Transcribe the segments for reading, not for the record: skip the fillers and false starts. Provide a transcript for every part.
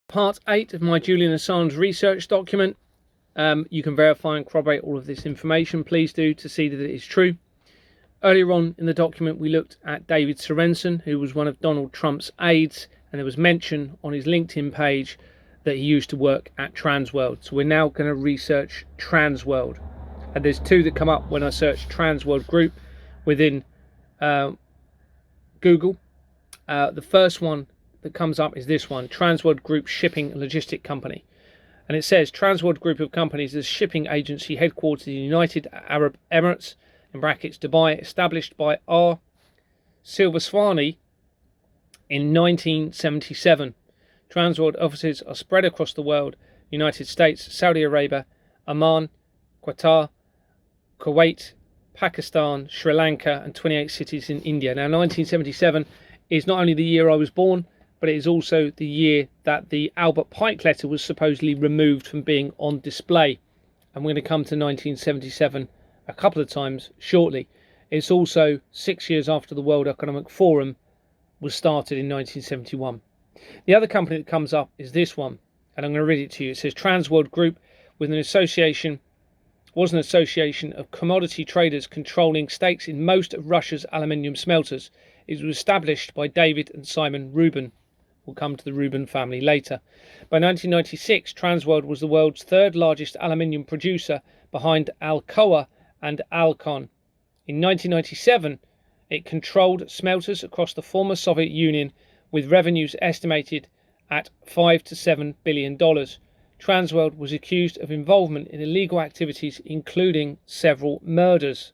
Part 8 of my Julian Assange research document. You can verify and corroborate all of this information. Please do, to see that it is true. Earlier on in the document, we looked at David Sorensen, who was one of Donald Trump's aides, and there was mention on his LinkedIn page that he used to work at Transworld. So we're now going to research Transworld. And there's two that come up when I search Transworld Group within Google. The first one that comes up is this one, Transworld Group Shipping and Logistic Company. And it says Transworld Group of Companies is a shipping agency headquartered in the United Arab Emirates, in brackets Dubai, established by R. Silvaswamy in 1977. Transworld offices are spread across the world: United States, Saudi Arabia, Oman, Qatar, Kuwait, Pakistan, Sri Lanka, and 28 cities in India. Now, 1977 is not only the year I was born, but it is also the year that the Albert Pike letter was supposedly removed from being on display. And we're going to come to 1977 a couple of times shortly. It's also 6 years after the World Economic Forum was started in 1971. The other company that comes up is this one, and I'm going to read it to you. It says Transworld Group was an association of commodity traders controlling stakes in most of Russia's aluminium smelters. It was established by David and Simon Rubin. We'll come to the Rubin family later. By 1996, Transworld was the world's third largest aluminium producer, behind Alcoa and Alcon. In 1997, it controlled smelters across the former Soviet Union, with revenues estimated at $5 to $7 billion. Transworld was accused of involvement in illegal activities, including several murders.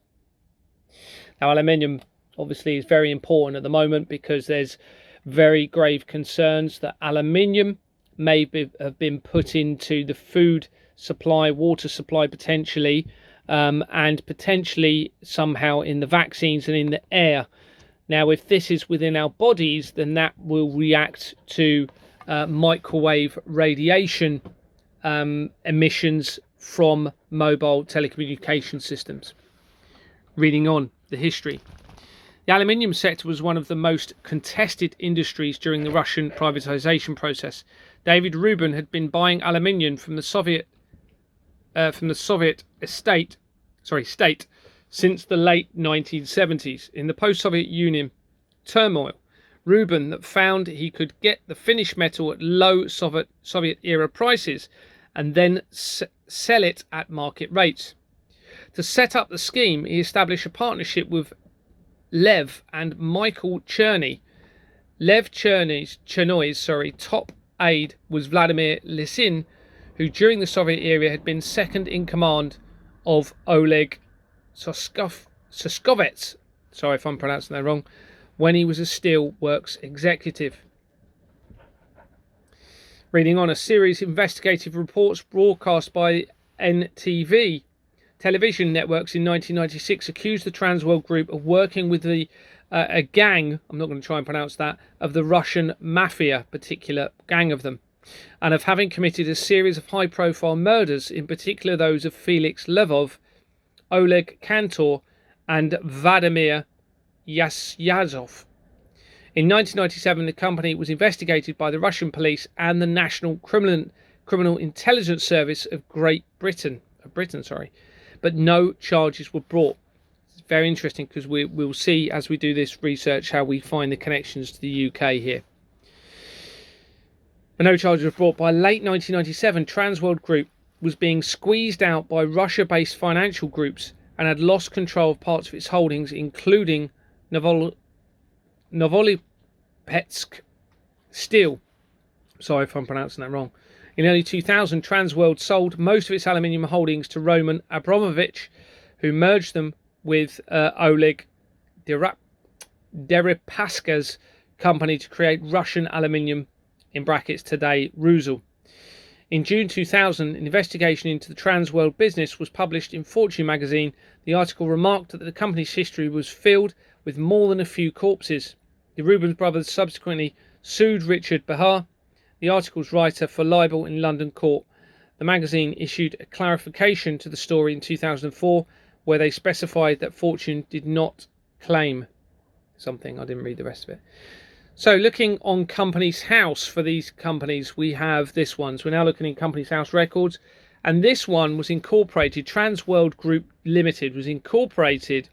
Now, aluminium obviously is very important at the moment because there's very grave concerns that aluminium may have been put into the food supply, water supply potentially, and potentially somehow in the vaccines and in the air. Now, if this is within our bodies, then that will react to microwave radiation emissions from mobile telecommunication systems. Reading on the history. The aluminium sector was one of the most contested industries during the Russian privatization process. David Rubin had been buying aluminium from the Soviet state since the late 1970s. In the post-Soviet Union turmoil, Rubin found he could get the finished metal at low Soviet-era prices and then sell it at market rates. To set up the scheme, he established a partnership with Lev and Michael Cherny. Lev Chernoy's top aide was Vladimir Lysin, who during the Soviet era had been second in command of Oleg Soskovets, sorry if I'm pronouncing that wrong, when he was a steelworks executive. Reading on, a series of investigative reports broadcast by NTV television networks in 1996 accused the Transworld Group of working with a gang, I'm not going to try and pronounce that, of the Russian mafia, particular gang of them, and of having committed a series of high-profile murders, in particular those of Felix Lvov, Oleg Kantor, and Vladimir Yasyazov. In 1997, the company was investigated by the Russian police and the National Criminal Intelligence Service of Britain, but no charges were brought. It's very interesting because we'll see as we do this research how we find the connections to the UK here. But no charges were brought. By late 1997, Transworld Group was being squeezed out by Russia-based financial groups and had lost control of parts of its holdings, including Novolipetsk Steel. Sorry if I'm pronouncing that wrong. In early 2000, Transworld sold most of its aluminium holdings to Roman Abramovich, who merged them with Oleg Deripaska's company to create Russian aluminium, in brackets today Rusal. In June 2000, an investigation into the Transworld business was published in Fortune magazine. The article remarked that the company's history was filled with more than a few corpses. The Rubin brothers subsequently sued Richard Behar, the article's writer, for libel in London court. The magazine issued a clarification to the story in 2004, where they specified that Fortune did not claim something. I didn't read the rest of it. So looking on Companies House for these companies, we have this one. So we're now looking in Companies House records, and this one was incorporated. Trans World Group Limited was incorporated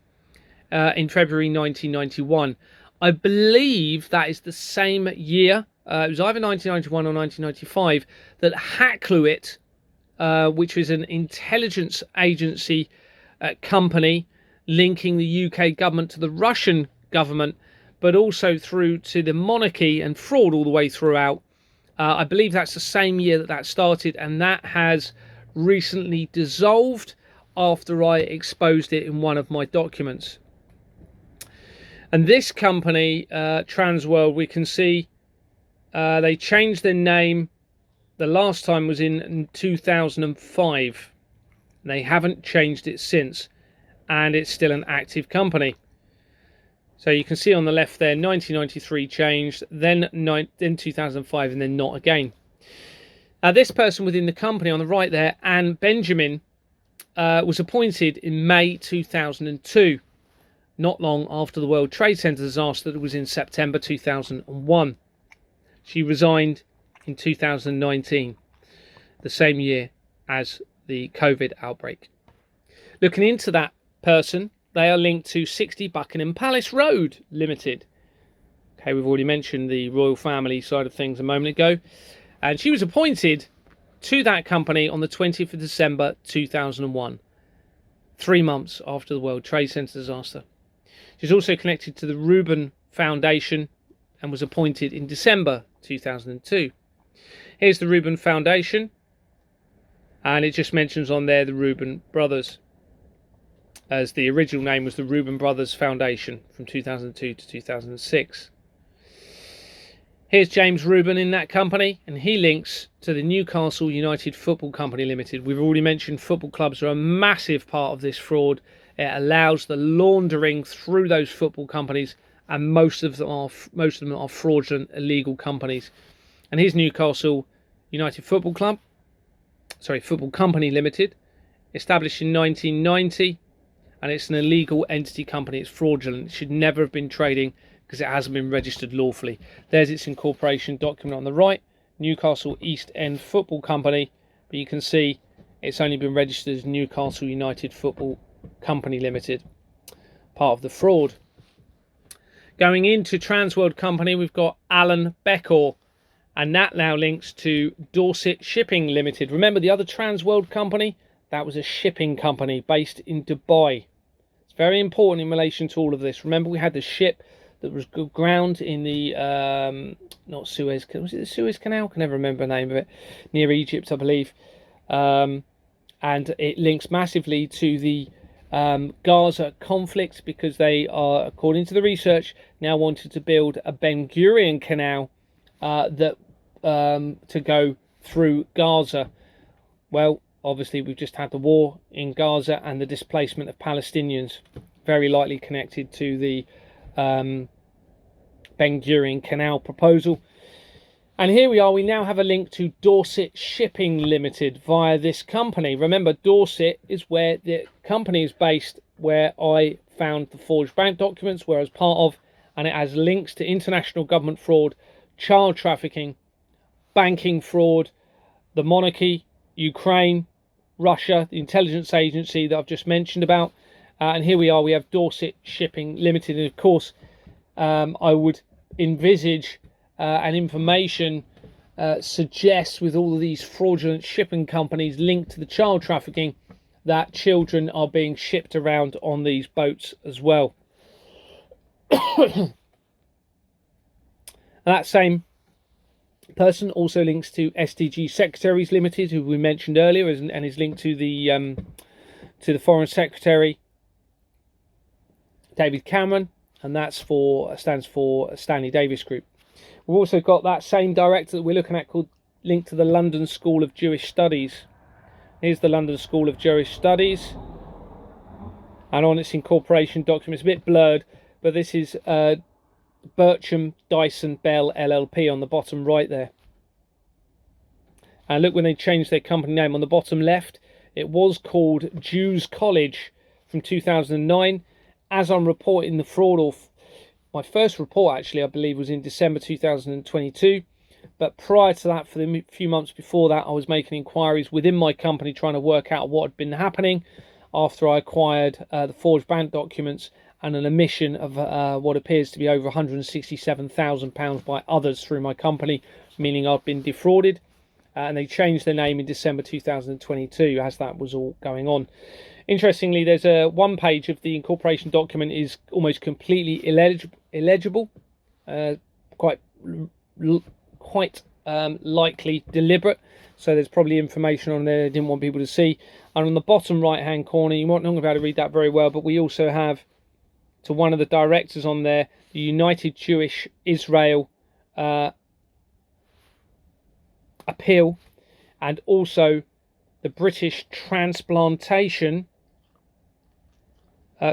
in February 1991. I believe that is the same year. It was either 1991 or 1995 that Hackluit, which was an intelligence agency company linking the UK government to the Russian government, but also through to the monarchy and fraud all the way throughout. I believe that's the same year that that started, and that has recently dissolved after I exposed it in one of my documents. And this company, Transworld, we can see they changed their name. The last time was in 2005. They haven't changed it since, and it's still an active company. So you can see on the left there, 1993 changed, then 2005, and then not again. This person within the company on the right there, Anne Benjamin, was appointed in May 2002, not long after the World Trade Center disaster that was in September 2001. She resigned in 2019, the same year as the COVID outbreak. Looking into that person, they are linked to 60 Buckingham Palace Road Limited. Okay, we've already mentioned the royal family side of things a moment ago. And she was appointed to that company on the 20th of December 2001, 3 months after the World Trade Center disaster. She's also connected to the Reuben Foundation and was appointed in December 2002. Here's the Reuben Foundation, and it just mentions on there the Reuben Brothers, as the original name was the Reuben Brothers Foundation from 2002 to 2006. Here's James Reuben in that company, and he links to the Newcastle United Football Company Limited. We've already mentioned football clubs are a massive part of this fraud. It allows the laundering through those football companies, and most of them are fraudulent, illegal companies. And here's Newcastle United Football Company Limited, established in 1990. And it's an illegal entity company. It's fraudulent. It should never have been trading because it hasn't been registered lawfully. There's its incorporation document on the right, Newcastle East End Football Company. But you can see it's only been registered as Newcastle United Football Company Limited, part of the fraud. Going into Transworld Company, we've got Alan Beckor, and that now links to Dorset Shipping Limited. Remember the other Transworld Company? That was a shipping company based in Dubai. It's very important in relation to all of this. Remember, we had the ship that was ground in the, not Suez, was it the Suez Canal? I can never remember the name of it. Near Egypt, I believe. And it links massively to the Gaza conflict, because they are, according to the research, now wanted to build a Ben Gurion canal to go through Gaza. Well, obviously, we've just had the war in Gaza and the displacement of Palestinians, very likely connected to the Ben Gurion Canal proposal. And here we are. We now have a link to Dorset Shipping Limited via this company. Remember, Dorset is where the company is based, where I found the forged bank documents, where I was part of, and it has links to international government fraud, child trafficking, banking fraud, the monarchy, Ukraine, Russia, the intelligence agency that I've just mentioned about. And here we are, we have Dorset Shipping Limited. And of course, I would envisage an information suggests, with all of these fraudulent shipping companies linked to the child trafficking, that children are being shipped around on these boats as well. That same person also links to SDG Secretaries Limited, who we mentioned earlier, and is linked to the Foreign Secretary David Cameron, and that stands for Stanley Davis Group. We've also got that same director that we're looking at linked to the London School of Jewish Studies. Here's the London School of Jewish Studies, and on its incorporation document, it's a bit blurred, but this is Bertram Dyson Bell LLP on the bottom right there. And look, when they changed their company name on the bottom left, it was called Jews College from 2009. As I'm reporting the fraud, or my first report, actually, I believe, was in December 2022. But prior to that, for the few months before that, I was making inquiries within my company trying to work out what had been happening after I acquired the forged bank documents and an omission of what appears to be over £167,000 by others through my company, meaning I've been defrauded. And they changed their name in December 2022 as that was all going on. Interestingly, there's a one page of the incorporation document is almost completely illegible, quite likely deliberate. So there's probably information on there they didn't want people to see. And on the bottom right hand corner, you might not be able to read that very well, but we also have to one of the directors on there, the United Jewish Israel appeal, and also the British Transplantation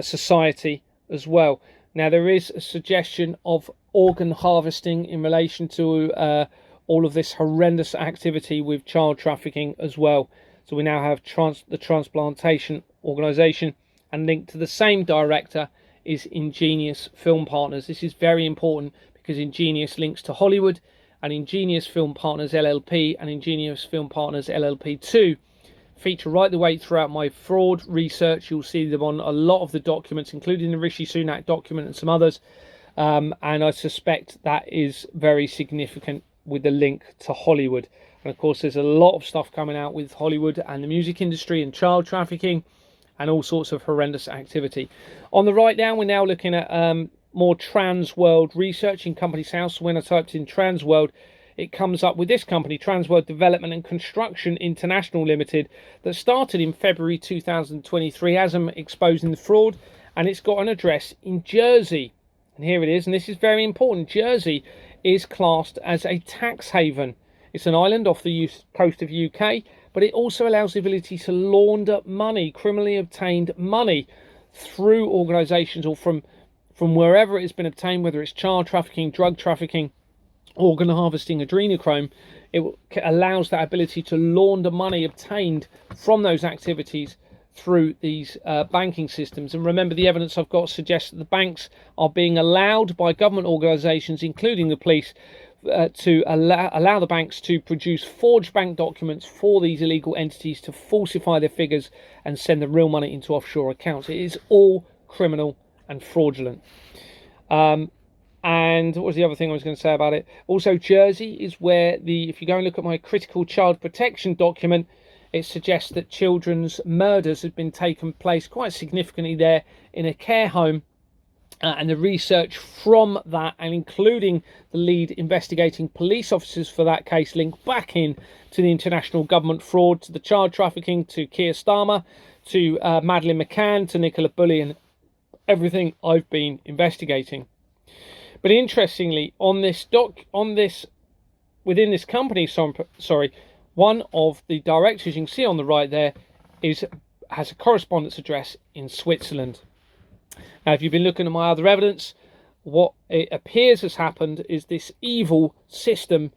Society as well. Now there is a suggestion of organ harvesting in relation to all of this horrendous activity with child trafficking as well. So we now have the Transplantation Organisation, and linked to the same director is Ingenious Film Partners. This is very important because Ingenious links to Hollywood, and Ingenious Film Partners LLP and Ingenious Film Partners LLP 2 feature right the way throughout my fraud research. You'll see them on a lot of the documents, including the Rishi Sunak document and some others. And I suspect that is very significant with the link to Hollywood. And of course, there's a lot of stuff coming out with Hollywood and the music industry and child trafficking and all sorts of horrendous activity. On the right now, we're now looking at more trans world research in Companies House. When I typed in trans world, it comes up with this company, Transworld Development and Construction International Limited, that started in February 2023 as I'm exposing the fraud, and it's got an address in Jersey. And here it is, and this is very important. Jersey is classed as a tax haven. It's an island off the coast of UK, but it also allows the ability to launder money, criminally obtained money, through organisations or from wherever it's been obtained, whether it's child trafficking, drug trafficking, organ harvesting, adrenochrome. It allows that ability to launder money obtained from those activities through these banking systems. And remember, the evidence I've got suggests that the banks are being allowed by government organisations, including the police, to allow the banks to produce forged bank documents for these illegal entities to falsify their figures and send the real money into offshore accounts. It is all criminal and fraudulent. And what was the other thing I was going to say about it? Also, Jersey is where if you go and look at my critical child protection document, it suggests that children's murders have been taken place quite significantly there in a care home. And the research from that, and including the lead investigating police officers for that case, link back in to the international government fraud, to the child trafficking, to Keir Starmer, to Madeleine McCann, to Nicola Bulley, and everything I've been investigating. But interestingly, within this company, one of the directors you can see on the right there has a correspondence address in Switzerland. Now, if you've been looking at my other evidence, what it appears has happened is this evil system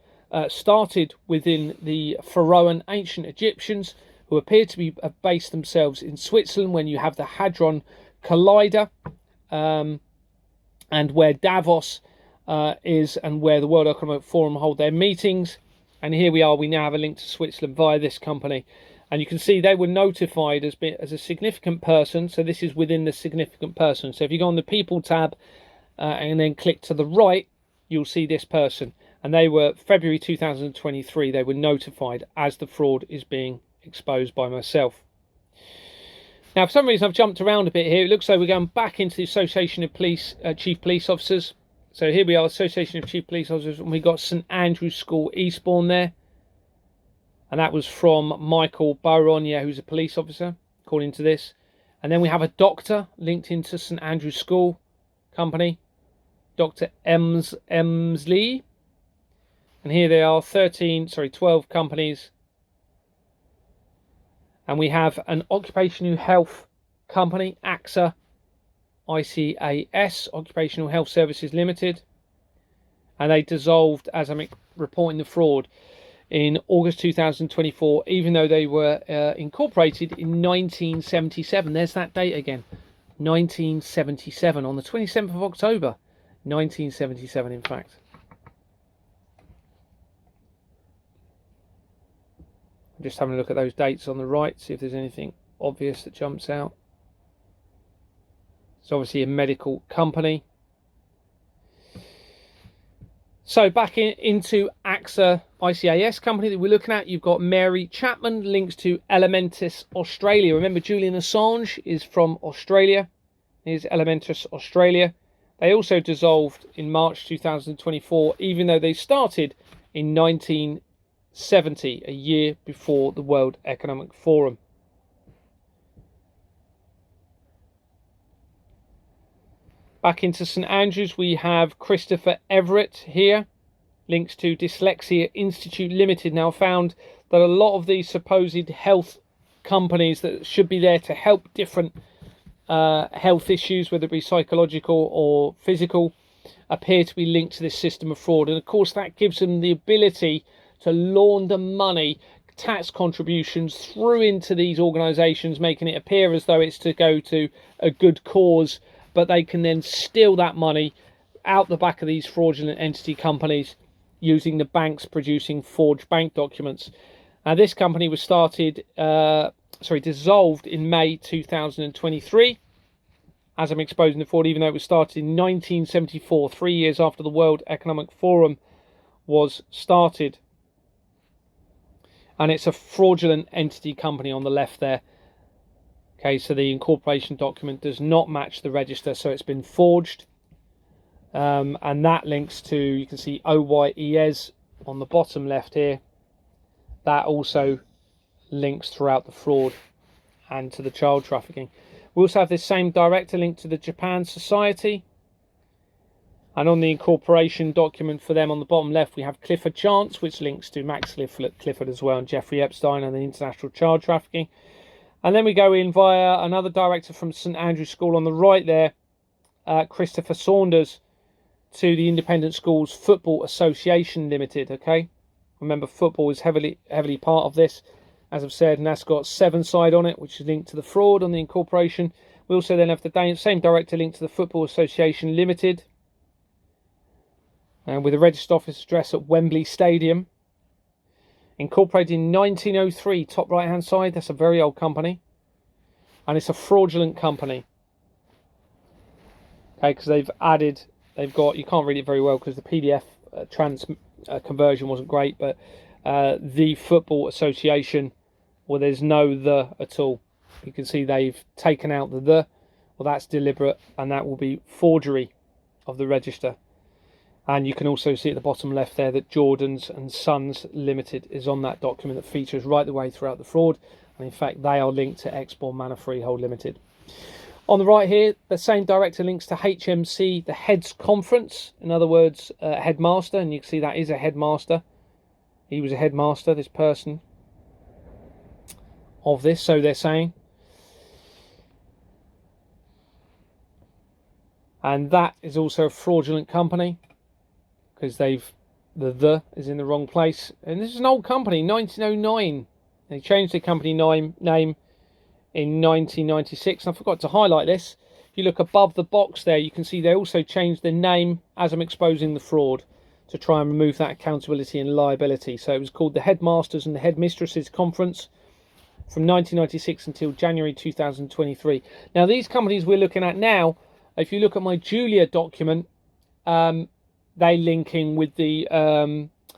started within the Pharaoh ancient Egyptians, who appear to be based themselves in Switzerland, when you have the Hadron Collider, and where Davos is, and where the World Economic Forum hold their meetings. And here we are, we now have a link to Switzerland via this company. And you can see they were notified as a significant person. So this is within the significant person. So if you go on the People tab and then click to the right, you'll see this person. And they were February 2023. They were notified as the fraud is being exposed by myself. Now, for some reason, I've jumped around a bit here. It looks like we're going back into the Association of Police, Chief Police Officers. So here we are, Association of Chief Police Officers, and we've got St Andrew's School, Eastbourne there. And that was from Michael Byron, who's a police officer, according to this. And then we have a doctor linked into St Andrew's School company, Dr. Emsley. And here they are, 12 companies. And we have an occupational health company, AXA, ICAS, Occupational Health Services Limited. And they dissolved, as I'm reporting the fraud, in August 2024, even though they were incorporated in 1977. There's that date again, 1977, on the 27th of October 1977, in fact. I'm just having a look at those dates on the right, see if there's anything obvious that jumps out. It's obviously a medical company. So back into AXA ICAS company that we're looking at, you've got Mary Chapman, links to Elementis Australia. Remember, Julian Assange is from Australia. Here's Elementis Australia. They also dissolved in March 2024, even though they started in 1970, a year before the World Economic Forum. Back into St Andrews, we have Christopher Everett here, links to Dyslexia Institute Limited. Now, found that a lot of these supposed health companies that should be there to help different health issues, whether it be psychological or physical, appear to be linked to this system of fraud. And of course, that gives them the ability to launder money, tax contributions through into these organisations, making it appear as though it's to go to a good cause, but they can then steal that money out the back of these fraudulent entity companies using the banks producing forged bank documents. Now, this company was dissolved in May 2023, as I'm exposing the fraud, even though it was started in 1974, 3 years after the World Economic Forum was started. And it's a fraudulent entity company on the left there. Okay, so the incorporation document does not match the register, so it's been forged. And that links to, you can see OYES on the bottom left here. That also links throughout the fraud and to the child trafficking. We also have this same director linked to the Japan Society. And on the incorporation document for them on the bottom left, we have Clifford Chance, which links to Max Clifford as well, and Jeffrey Epstein and the international child trafficking. And then we go in via another director from St Andrews School on the right there, Christopher Saunders, to the Independent Schools Football Association Limited. Okay, remember, football is heavily part of this, as I've said, and that's got 7-side on it, which is linked to the fraud on the incorporation. We also then have the same director linked to the Football Association Limited, and with a registered office address at Wembley Stadium. Incorporated in 1903, top right hand side. That's a very old company, and it's a fraudulent company. Okay, because they've got, you can't read it very well because the PDF conversion wasn't great, but the Football Association, well, there's no the at all. You can see they've taken out the. Well, that's deliberate, and that will be forgery of the register. And you can also see at the bottom left there that Jordan's and Sons Limited is on that document that features right the way throughout the fraud. And in fact, they are linked to Exbourne Manor Freehold Limited. On the right here, the same director links to HMC, the Heads Conference. In other words, headmaster. And you can see that is a headmaster. He was a headmaster, this person, of this, so they're saying. And that is also a fraudulent company, because the is in the wrong place. And this is an old company, 1909. They changed the company name in 1996. And I forgot to highlight this. If you look above the box there, you can see they also changed the name as I'm exposing the fraud to try and remove that accountability and liability. So it was called the Headmasters and the Headmistresses Conference from 1996 until January 2023. Now, these companies we're looking at now, if you look at my Julia document, they link in with the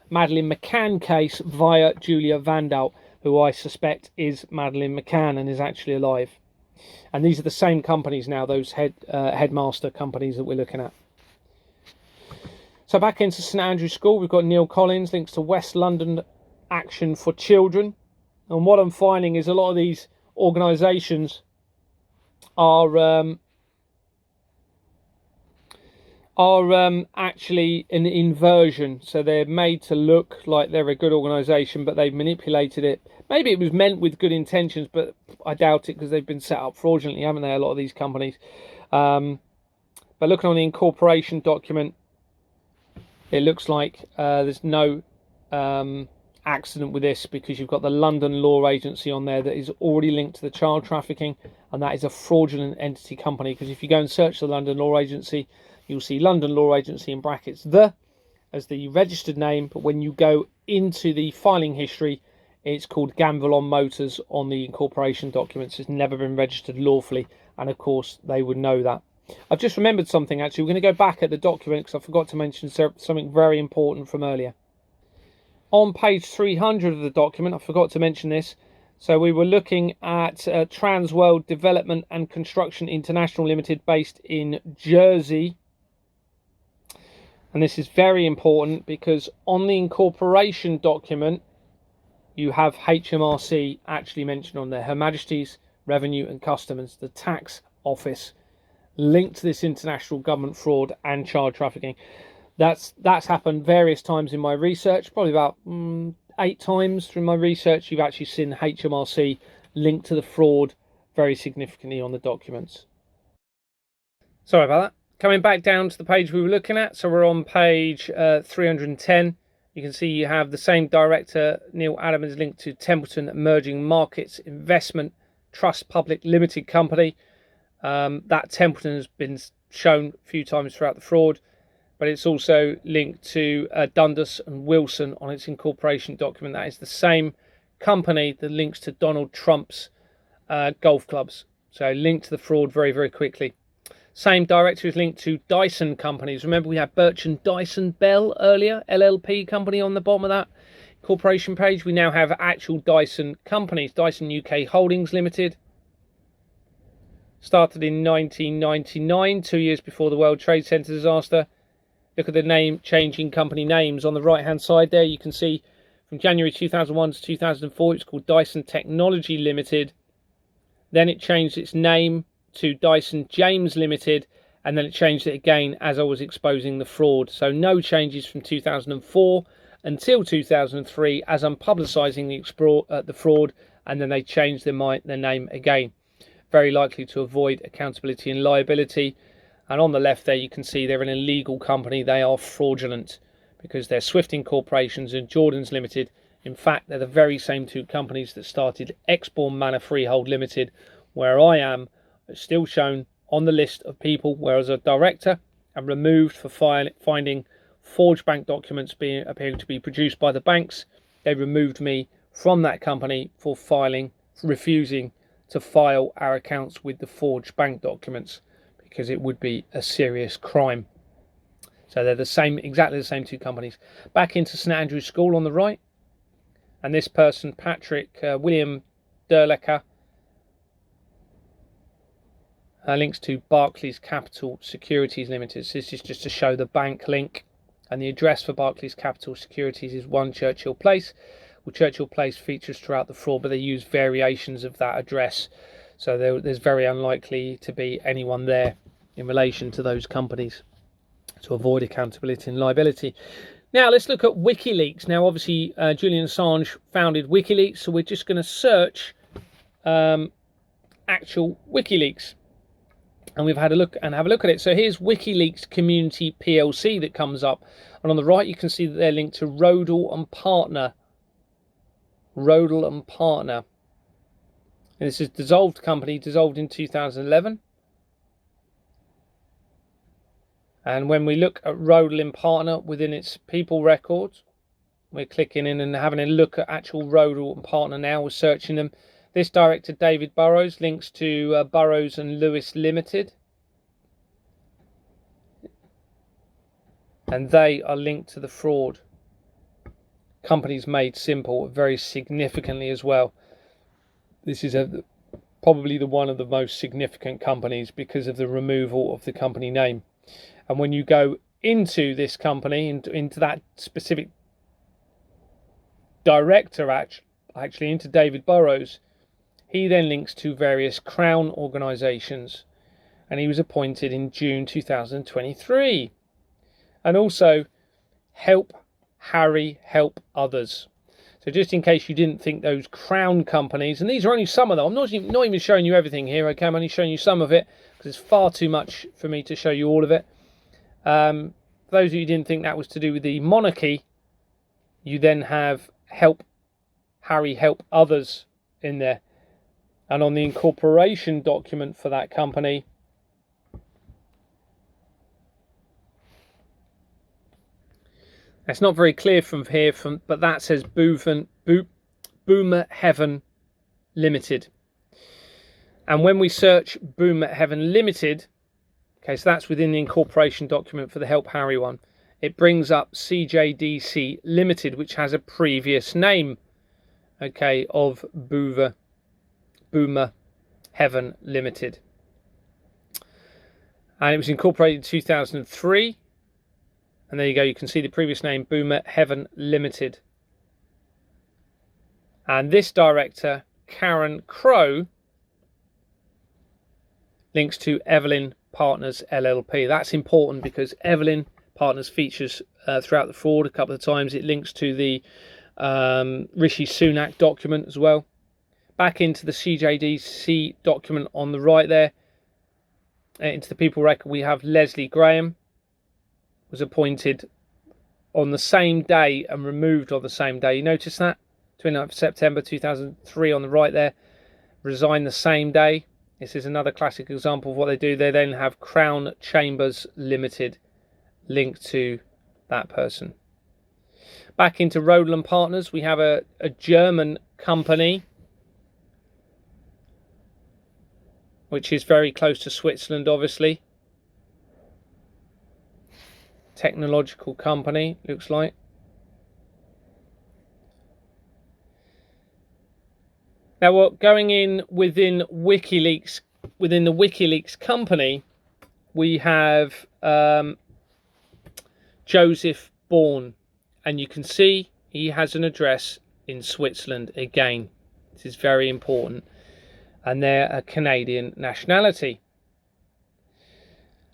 Madeleine McCann case via Julia Vandal, who I suspect is Madeleine McCann and is actually alive. And these are the same companies now, those headmaster companies that we're looking at. So back into St Andrews School, we've got Neil Collins, links to West London Action for Children. And what I'm finding is a lot of these organisations are actually an inversion. So they're made to look like they're a good organisation, but they've manipulated it. Maybe it was meant with good intentions, but I doubt it, because they've been set up fraudulently, haven't they, a lot of these companies. But looking on the incorporation document, it looks like there's no accident with this, because you've got the London Law Agency on there that is already linked to the child trafficking, and that is a fraudulent entity company. Because if you go and search the London Law Agency, you'll see London Law Agency in brackets the as the registered name, but when you go into the filing history, it's called Ganvilon Motors on the incorporation documents. It's never been registered lawfully, and of course they would know that. I've just remembered something actually. We're going to go back at the document because I forgot to mention something very important from earlier. On page 300 of the document, I forgot to mention this. So we were looking at Transworld Development and Construction International Limited based in Jersey. And this is very important because on the incorporation document, you have HMRC actually mentioned on there. Her Majesty's Revenue and Customs, the tax office, linked to this international government fraud and child trafficking. That's happened various times in my research, probably about 8 times through my research. You've actually seen HMRC linked to the fraud very significantly on the documents. Sorry about that. Coming back down to the page we were looking at, so we're on page 310. You can see you have the same director, Neil Adams, linked to Templeton Emerging Markets Investment Trust Public Limited Company. That Templeton has been shown a few times throughout the fraud, but it's also linked to Dundas and Wilson on its incorporation document. That is the same company that links to Donald Trump's golf clubs. So linked to the fraud very, very quickly. Same director is linked to Dyson companies. Remember we had Birch & Dyson Bell earlier, LLP company on the bottom of that corporation page. We now have actual Dyson companies. Dyson UK Holdings Limited. Started in 1999, 2 years before the World Trade Center disaster. Look at the name changing company names on the right hand side there. You can see from January 2001 to 2004 it's called Dyson Technology Limited. Then it changed its name to Dyson James Limited, and then it changed it again as I was exposing the fraud. So no changes from 2004 until 2003 as I'm publicising the fraud, and then they changed their name again. Very likely to avoid accountability and liability. And on the left there you can see they're an illegal company. They are fraudulent because they're Swift Incorporations and Jordan's Limited. In fact, they're the very same two companies that started Exbourne Manor Freehold Limited, where I am still shown on the list of people where as a director and removed for finding forged bank documents appearing to be produced by the banks. They removed me from that company for refusing to file our accounts with the forged bank documents because it would be a serious crime. So they're exactly the same two companies. Back into St Andrew's School on the right, and this person, Patrick William Derlecker, links to Barclays Capital Securities Limited. So this is just to show the bank link, and the address for Barclays Capital Securities is 1 Churchill Place. Well, Churchill Place features throughout the fraud, but they use variations of that address, so there's very unlikely to be anyone there in relation to those companies to avoid accountability and liability. Now let's look at WikiLeaks. Now obviously Julian Assange founded WikiLeaks, so we're just going to search actual WikiLeaks. And we've had a look at it. So here's WikiLeaks Community PLC that comes up, and on the right you can see that they're linked to Rodel and Partner. Rodel and Partner. And this is dissolved company, dissolved in 2011. And when we look at Rodel and Partner within its people records, we're clicking in and having a look at actual Rodel and Partner now. We're searching them. This director, David Burrows, links to Burrows and Lewis Limited. And they are linked to the fraud. Companies Made Simple very significantly as well. This is probably one of the most significant companies because of the removal of the company name. And when you go into this company, into that specific director, actually into David Burrows, he then links to various Crown organisations, and he was appointed in June 2023. And also, Help Harry, Help Others. So just in case you didn't think those Crown companies, and these are only some of them, I'm not even showing you everything here, okay? I'm only showing you some of it, because it's far too much for me to show you all of it. For those of you who didn't think that was to do with the monarchy, you then have Help Harry, Help Others in there. And on the incorporation document for that company, It's not very clear from here, but that says Boomer Heaven Limited. And when we search Boomer Heaven Limited, okay, so that's within the incorporation document for the Help Harry one, it brings up CJDC Limited, which has a previous name, okay, of Boomer Heaven Limited. And it was incorporated in 2003. And there you go, you can see the previous name, Boomer Heaven Limited. And this director, Karen Crow, links to Evelyn Partners LLP. That's important because Evelyn Partners features throughout the fraud a couple of times. It links to the Rishi Sunak document as well. Back into the CJDC document on the right there, into the people record, we have Leslie Graham, was appointed on the same day and removed on the same day. You notice that? 29th of September 2003 on the right there. Resigned the same day. This is another classic example of what they do. They then have Crown Chambers Limited linked to that person. Back into Roland Partners, we have a German company which is very close to Switzerland, obviously. Technological company, looks like. Now, what going in within WikiLeaks, within the WikiLeaks company, we have Joseph Bourne, and you can see he has an address in Switzerland again. This is very important, and they're a Canadian nationality.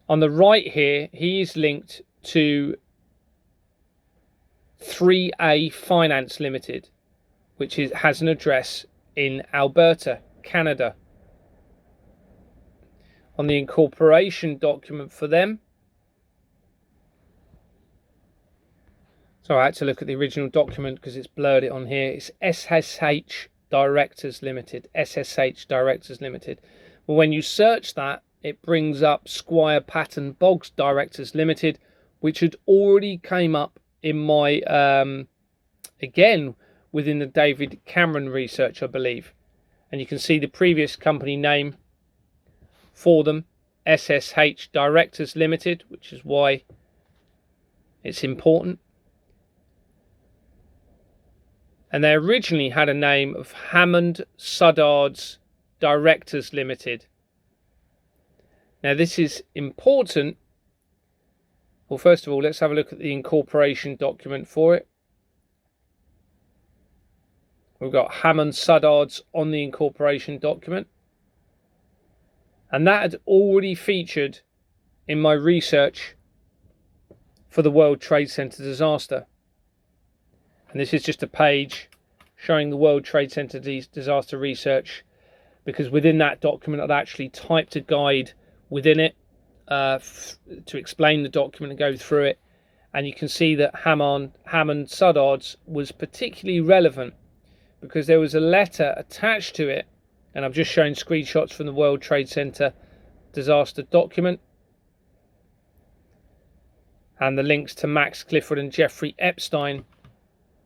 On the right here, he is linked to 3A Finance Limited, which has an address in Alberta, Canada. On the incorporation document for them, so I had to look at the original document because it's blurred it on here. It's SSH Directors Limited, SSH Directors Limited. But when you search that, it brings up Squire Patton Boggs Directors Limited, which had already came up in my, again, within the David Cameron research, I believe. And you can see the previous company name for them, SSH Directors Limited, which is why it's important. And they originally had a name of Hammond Suddards Directors Limited. Now this is important. Well, first of all, let's have a look at the incorporation document for it. We've got Hammond Suddards on the incorporation document. And that had already featured in my research for the World Trade Center disaster. And this is just a page showing the World Trade Center disaster research, because within that document I'd actually typed a guide within it to explain the document and go through it. And you can see that Hammond Suddards was particularly relevant because there was a letter attached to it, and I'm just showing screenshots from the World Trade Center disaster document and the links to Max Clifford and Jeffrey Epstein.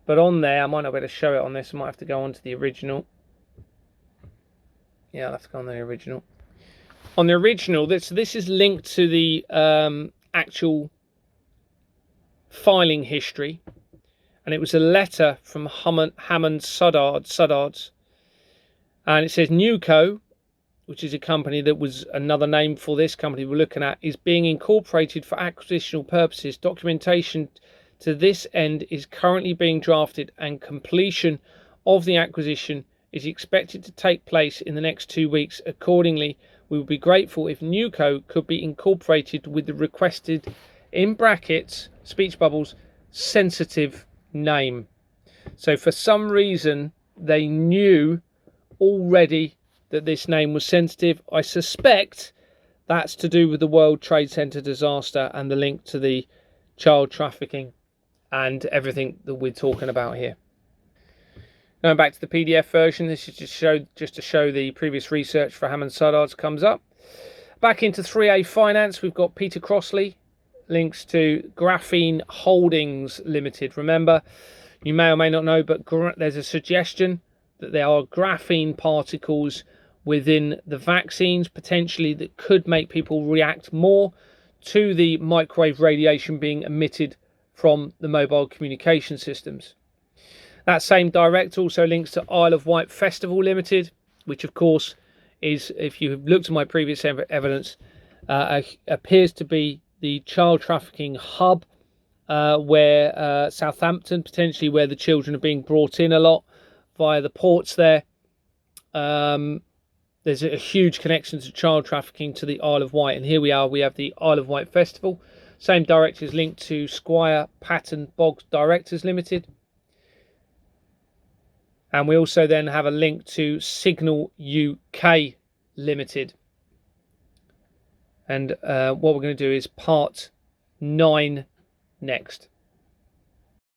But on there, I might not be able to show it on this. I might have to go on to the original. Yeah, I'll have to go on the original. On the original, this is linked to the actual filing history. And it was a letter from Hammond Suddards. And it says Newco, which is a company that was another name for this company we're looking at, is being incorporated for acquisitional purposes. Documentation to this end is currently being drafted, and completion of the acquisition is expected to take place in the next 2 weeks. Accordingly, we would be grateful if Newco could be incorporated with the requested, in brackets, speech bubbles, sensitive name. So for some reason, they knew already that this name was sensitive. I suspect that's to do with the World Trade Center disaster and the link to the child trafficking and everything that we're talking about here. Going back to the PDF version, this is just to show the previous research for Hammond Suddards comes up. Back into 3A Finance, we've got Peter Crossley, links to Graphene Holdings Limited. Remember, you may or may not know, but there's a suggestion that there are graphene particles within the vaccines, potentially, that could make people react more to the microwave radiation being emitted from the mobile communication systems. That same direct also links to Isle of Wight Festival Limited, which of course is, if you've looked at my previous evidence, appears to be the child trafficking hub, where Southampton, potentially, where the children are being brought in a lot via the ports there. There's a huge connection to child trafficking to the Isle of Wight, and here we are, we have the Isle of Wight Festival. Same director is linked to Squire Patton Boggs Directors Limited. And we also then have a link to Signal UK Limited. And what we're going to do is part 9 next.